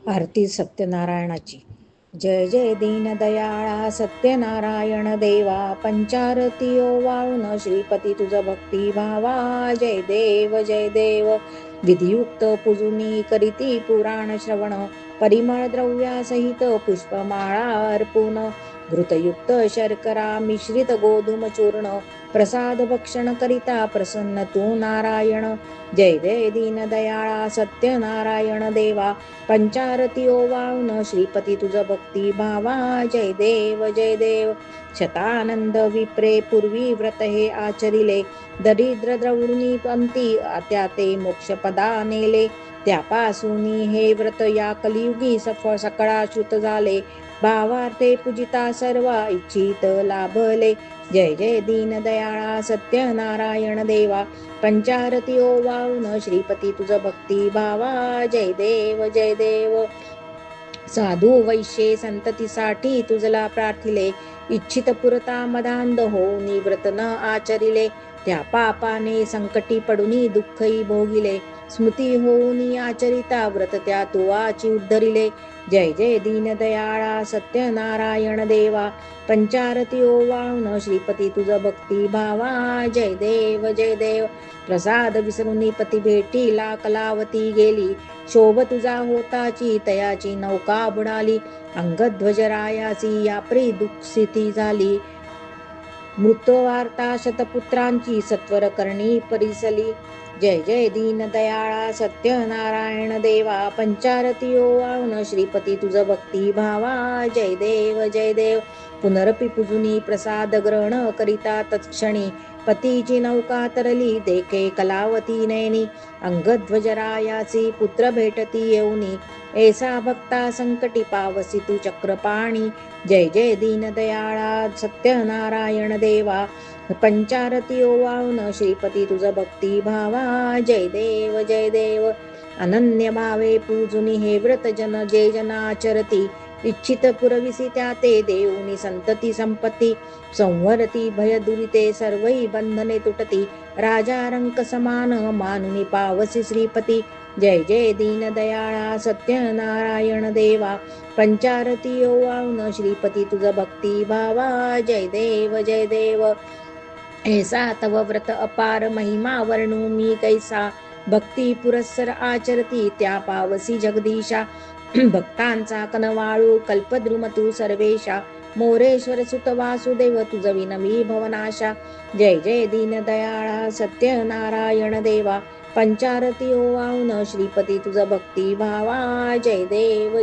आरती सत्यनारायणाची. जय जय दीनदयाळा सत्यनारायण देवा, पंचारती ओवाळून श्रीपती तुझ भक्ती भावा. जय देव विधियुक्त पूजुनी करीती पुराण श्रवण, परिमळ द्रव्यासहित पुष्पमाळा अर्पून, घृतयुक्त शर्करा मिश्रित गोधूम चूर्ण, प्रसाद भक्षण करिता प्रसन्न तू नारायण. जय जय दीनदयाळा सत्यनारायण देवा, पंचारती ओवाळून श्रीपती तुझ भक्ती भावा. जय देव शतानंद विप्रे पूर्वी व्रत हे आचरिले, दरिद्र द्रवृणी पंथी त्या ते मोक्षपदा नेले. त्यापासून हे व्रत या कलियुगी सफळ सकळा श्रुत झाले, भावार्थे पूजिता सर्व इच्छित लाभले. जय जय दीनदयाळा सत्यनारायण देवा, पंचारती ओवाळून श्रीपती तुझ भक्ती भावा. जय देव साधू वैश्ये संततीसाठी तुझला प्रार्थिले, इच्छित पुरता मदांध होऊनी व्रत न आचरिले. त्या पापाने संकटी पडूनी दुःखही भोगिले, स्मृती होऊनी आचरिता व्रत त्या तुवाची उद्धरिले. जय जय दीनदयाळा सत्यनारायण देवा, पंचारती ओवाळून श्रीपती तुझ भक्ती भावा. जय देव प्रसाद विसरुनी पती भेटीला कलावती गेली, शोभ तुझा होताची तयाची नौका बुडाली. अंगध्वजरायासी याप्री दुःखिती झाली, मृत्युवार्ता शतपुत्रांची सत्वर करणी परिसली. जय जय दीनदयाळा सत्यनारायण देवा, पंचारती ओवाळून श्रीपती तुझ भक्ती भावा. जय देव पुनरपि पूजुनी प्रसाद ग्रहण करिता तत्क्षणी, पतीची नौका तरली देखे कलावती नयनी. अंगध्वजरायासी पुत्र भेटती येऊनी, ऐसा भक्ता संकटी पावसी तू चक्रपाणी. जय जय दीनदयाळा सत्यनारायण देवा, पंचारती ओवाळून श्रीपती तुझ भक्ती भावा. जय देव अनन्य भावे पूजुनी हे व्रत जन जे जनाचरती, इच्छित पुरविसी त्या ते देऊनी संतती संपत्ती. संवरती भय दुरिते सर्वई बंधने तुटती, राजा रंक समान मानुनी पावसी श्रीपती. जय जय दीनदयाळा सत्यनारायण देवा, पंचारती ओवाळून श्रीपती तुझ भक्ती भावा. जय देव ऐसा तव व्रत अपार महिमा वर्णू मी कैसा, भक्ती पुरस्सर आचरती त्या पावसी जगदीशा. भक्तांचा कनवाळू कल्पद्रुम तू सर्वेशा, मोरेश्वर सुत वासुदेव तुझ विनमी भवनाशा. जय जय दीनदयाळा सत्यनारायण देवा, पंचारती ओवाळून श्रीपती तुझ भक्ती भावा. जय देव